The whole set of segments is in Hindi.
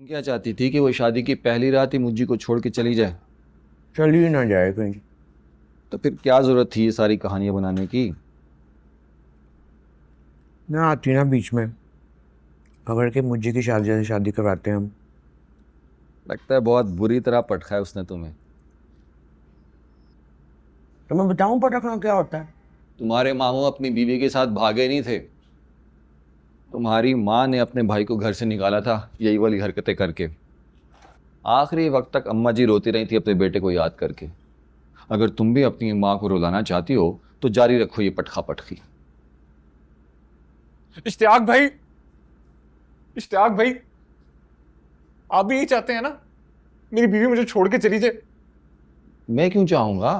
तुम क्या चाहती थी कि वो शादी की पहली रात ही मुझी को छोड़ के चली जाए? चल ही ना जाए कहीं। तो फिर क्या जरूरत थी ये सारी कहानियां बनाने की? ना आती ना बीच में खबर के मुझे की शादी से शादी करवाते हैं हम। लगता है बहुत बुरी तरह पटखा है उसने तुम्हें। तो मैं बताऊं पटकना क्या होता है? तुम्हारे मामू अपनी बीवी के साथ भागे नहीं थे। तुम्हारी माँ ने अपने भाई को घर से निकाला था यही वाली हरकतें करके। आखिरी वक्त तक अम्मा जी रोती रही थी अपने बेटे को याद करके। अगर तुम भी अपनी माँ को रुलाना चाहती हो तो जारी रखो ये पटखा पटखी। इश्तियाक भाई, इश्तियाक भाई, आप भी यही चाहते हैं ना मेरी बीवी मुझे छोड़ के चली जाए? मैं क्यों चाहूंगा?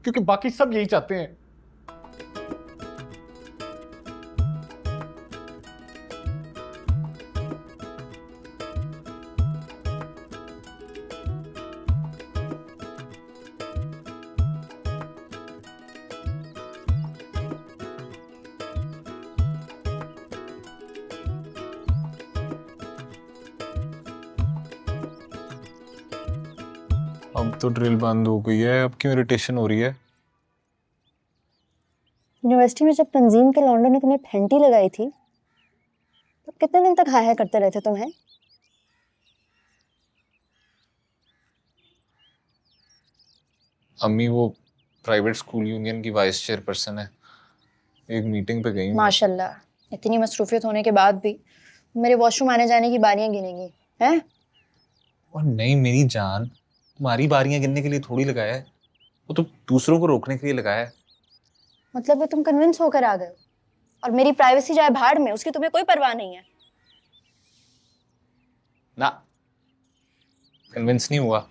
क्योंकि बाकी सब यही चाहते हैं। अब तो ड्रिल बंद हो गई है, अब क्यों इरिटेशन हो रही है? यूनिवर्सिटी में जब तंजीम के लौंडों ने तुम्हें फेंटी लगाई थी तब कितने दिन तक हाय हाय करते रहे थे तुम्हें? अम्मी वो प्राइवेट स्कूल यूनियन की वाइस चेयरपर्सन है, एक मीटिंग पे गई हूँ। माशाल्लाह इतनी मसरूफियत होने के बाद भी मेरे वॉशरूम आने जाने की बारियां गिनेंगी हैं? और नहीं मेरी जान, तुम्हारी बारियां गिनने के लिए थोड़ी लगाया है, वो तो दूसरों को रोकने के लिए लगाया है। मतलब वो तुम कन्विंस होकर आ गए हो और मेरी प्राइवेसी जाए भाड़ में उसकी तुम्हें कोई परवाह नहीं है? ना, कन्विंस नहीं हुआ,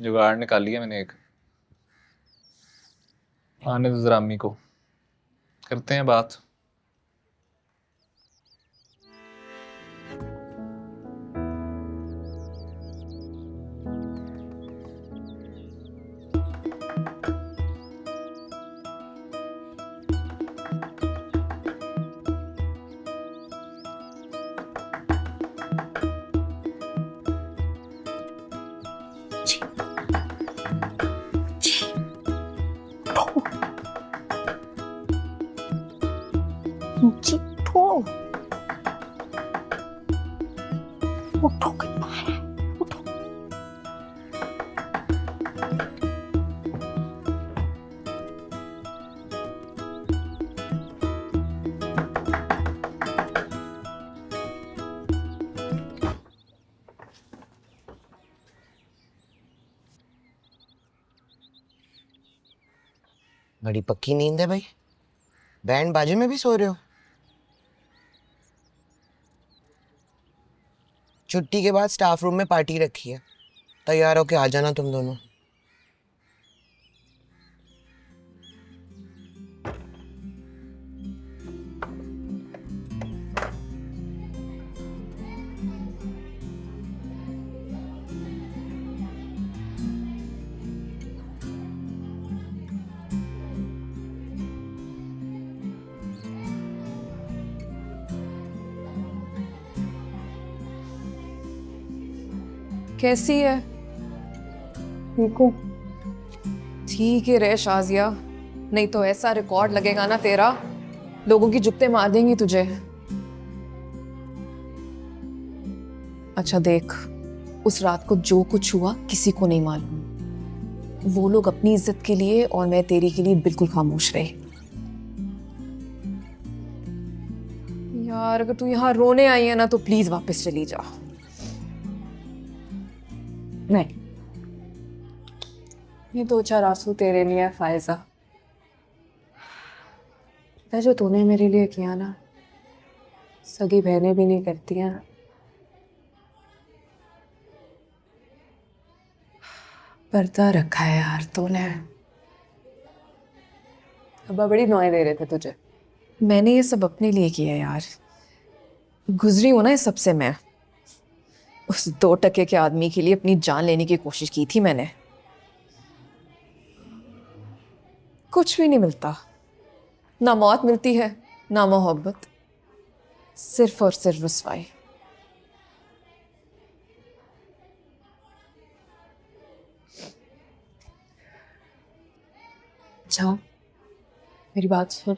जुगाड़ निकाल लिया मैंने एक। आने दो जरा अम्मी को, करते हैं बात। चिट्ठू उठो के बाहर उठो। बड़ी पक्की नींद है भाई। बैंड बाजे में भी सो रहे हो? छुट्टी के बाद स्टाफ रूम में पार्टी रखी है, तैयार होके आ जाना तुम दोनों। कैसी है? ठीक हूँ। ठीक है रे शाजिया, नहीं तो ऐसा रिकॉर्ड लगेगा ना तेरा, लोगों की जुत्ते मार देंगी तुझे। अच्छा देख, उस रात को जो कुछ हुआ किसी को नहीं मालूम। वो लोग अपनी इज्जत के लिए और मैं तेरी के लिए बिल्कुल खामोश रहे। यार अगर तू यहाँ रोने आई है ना तो प्लीज वापस चली जा। नहीं, ये दो चार आंसू तेरे लिए है फायजा। पता है जो तूने मेरे लिए किया ना, सगी बहनें भी नहीं करती हैं। पर्दा रखा है यार तूने। अब्बा बड़ी नॉय दे रहे थे तुझे। मैंने ये सब अपने लिए किया यार, गुजरी हूं ना इस सबसे मैं। उस 2 टके के आदमी के लिए अपनी जान लेने की कोशिश की थी मैंने। कुछ भी नहीं मिलता, ना मौत मिलती है ना मोहब्बत, सिर्फ और सिर्फ रुसवाई। अच्छा, मेरी बात सुन।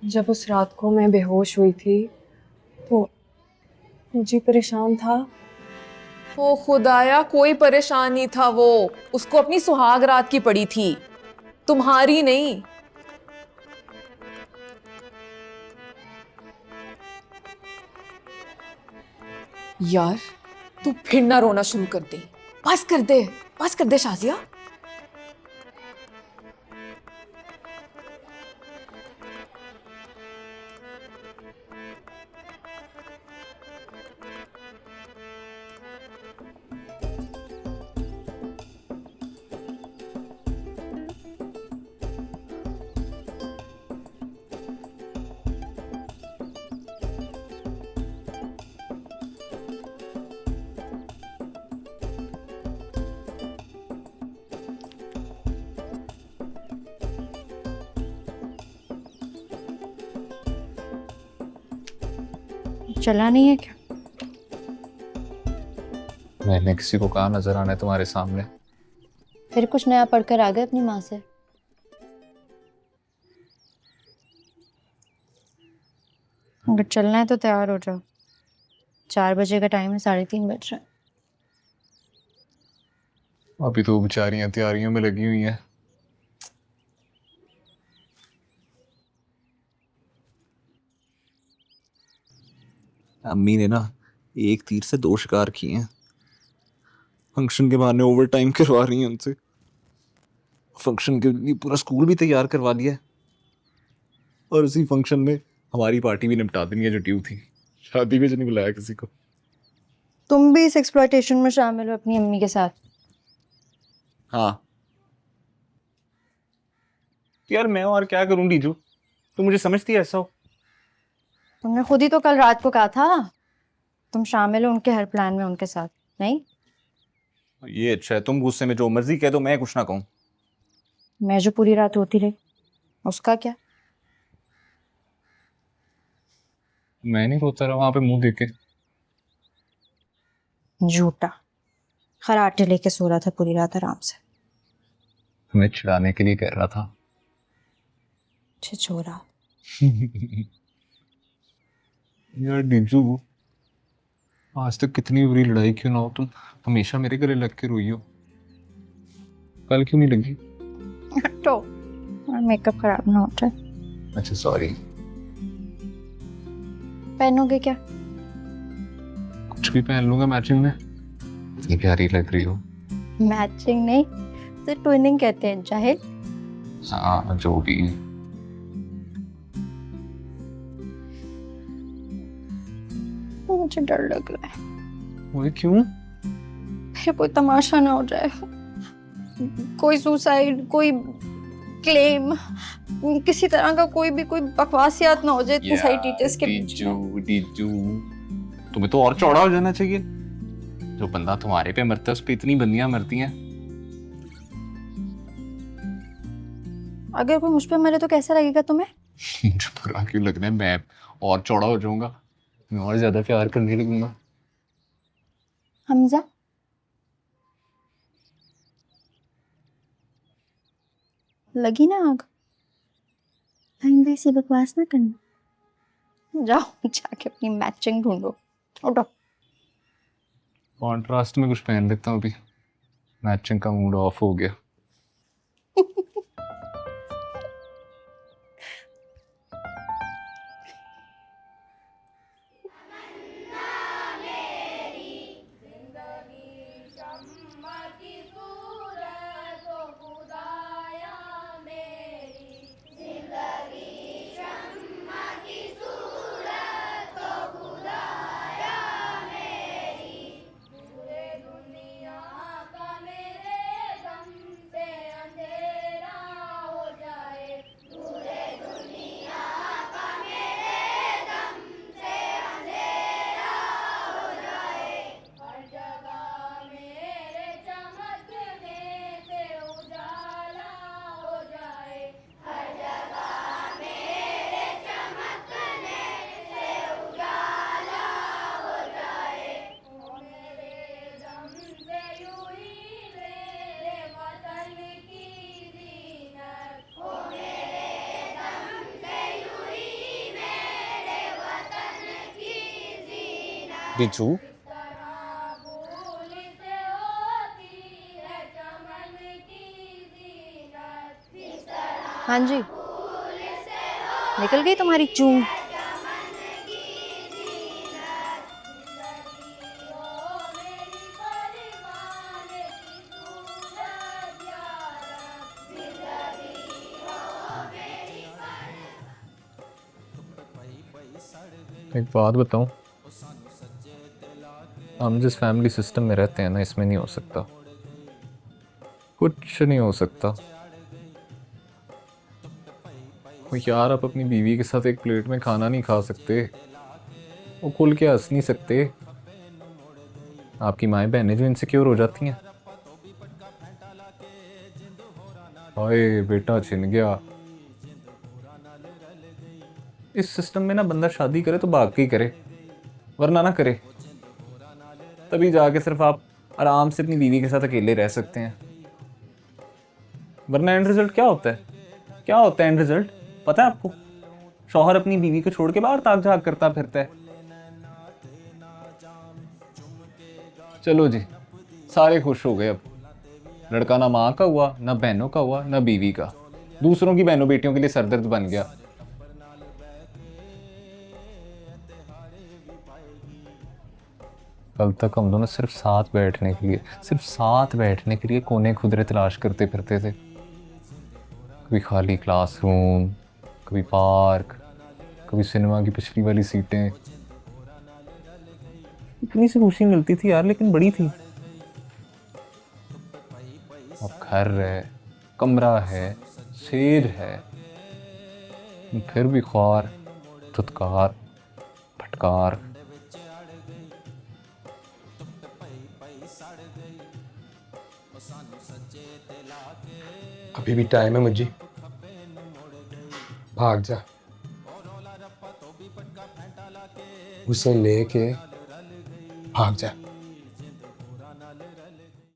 जब उस रात को मैं बेहोश हुई थी तो मुझे परेशान था। वो खुदाया कोई परेशान नहीं था, वो उसको अपनी सुहाग रात की पड़ी थी, तुम्हारी नहीं। यार तू फिर ना रोना शुरू कर दे, बस कर दे, बस कर दे शाजिया। चला नहीं है क्या? मैंने किसी को कहा नजर आना है तुम्हारे सामने? फिर कुछ नया पढ़कर आ गए अपनी माँ से? अगर चलना है तो तैयार हो जाओ, 4 बजे का टाइम है, 3:30 बज रहा है। अभी तो बेचारियां तैयारियों में लगी हुई हैं। अम्मी ने ना एक तीर से 2 शिकार किए हैं। फंक्शन के बहाने ओवर टाइम करवा रही हैं उनसे। फंक्शन के लिए पूरा स्कूल भी तैयार करवा लिया है। और उसी फंक्शन में हमारी पार्टी भी निपटा देनी है जो ड्यू थी। शादी में जो नहीं बुलाया किसी को। तुम भी इस एक्सप्लॉयटेशन में शामिल हो अपनी अम्मी के साथ? हाँ, यार मैं और क्या करूं डीजू, तुम मुझे समझती है ऐसा हो? तुमने खुद ही तो कल रात को कहा था तुम शामिल हो उनके हर प्लान में उनके साथ, नहीं? ये अच्छा है, तुम गुस्से में जो मर्जी कह दो, मैं कुछ ना कहूँ। मैं जो पूरी रात रोती रही उसका क्या? मैं नहीं रोता रहा वहां पे मुंह देख के। झूठा खराटे लेके सो रहा था पूरी रात आराम से। तुम्हें चिढ़ाने के लिए कह रहा था। छिछोरा। यार डीजू, आज तक कितनी बुरी लड़ाई क्यों ना हो, तुम हमेशा मेरे गले लग के रोई हो। कल क्यों नहीं लगी? हटो और मेकअप खराब ना हो जाए। अच्छा सॉरी। पहनोगे क्या? कुछ भी पहन लूंगा मैचिंग में। इतनी प्यारी लग रही हो। मैचिंग नहीं तो ट्विनिंग कहते हैं जाहिल। हाँ जो भी। मुझे डर लग रहा है, वो क्यों? फिर कोई तमाशा ना हो जाए, कोई सुसाइड, कोई क्लेम, किसी तरह का कोई बकवासियत ना हो जाए इतनी सारी टीचर्स के बीच में। डीजू, तुम्हें तो और चौड़ा हो जाना चाहिए। जो बंदा तुम्हारे पे मरता है उस पे इतनी बंदियां मरती हैं। अगर कोई मुझ पे मरे तो कैसा लगेगा तुम्हें? मुझे बुरा क्यों लगना है? मैं और चौड़ा हो जाऊंगा, मैं और ज्यादा प्यार करने लगूंगा। हमजा लगी ना आग? आइंदा ऐसी बकवास ना करना। जाओ जाके अपनी मैचिंग ढूंढो, उठो। कॉन्ट्रास्ट में कुछ पहन लेता हूँ अभी, मैचिंग का मूड ऑफ हो गया। बिच्छू हाँ जी, निकल गई तुम्हारी चूम। एक बात बताऊं, हम जिस फैमिली सिस्टम में रहते हैं ना, इसमें नहीं हो सकता, कुछ नहीं हो सकता। वो यार, आप अपनी बीवी के साथ एक प्लेट में खाना नहीं खा सकते, वो खुल के हंस नहीं सकते। आपकी माएँ बहनें जो इनसिक्योर हो जाती हैं, हाय बेटा छिन गया। इस सिस्टम में ना बंदा शादी करे तो भाग के ही करे, वरना ना करे। तभी जाके सिर्फ आप आराम से अपनी बीवी के साथ अकेले रह सकते हैं। वरना एंड रिजल्ट क्या होता है? क्या होता है एंड रिजल्ट पता है आपको? शौहर अपनी बीवी को छोड़ के बाहर ताक झाक करता फिरता है। चलो जी, सारे खुश हो गए। अब लड़का ना माँ का हुआ, ना बहनों का हुआ, ना बीवी का, दूसरों की बहनों बेटियों के लिए सरदर्द बन गया। कल तक हम दोनों सिर्फ साथ बैठने के लिए कोने खुदरे तलाश करते फिरते थे। कभी खाली क्लासरूम, कभी पार्क, कभी सिनेमा की पिछली वाली सीटें। इतनी सी खुशी मिलती थी यार, लेकिन बड़ी थी। अब घर है, कमरा है, शेर है, फिर भी ख्वार, धुतकार, फटकार। अभी भी टाइम है मुझे, भाग जा, उसे लेके भाग जा।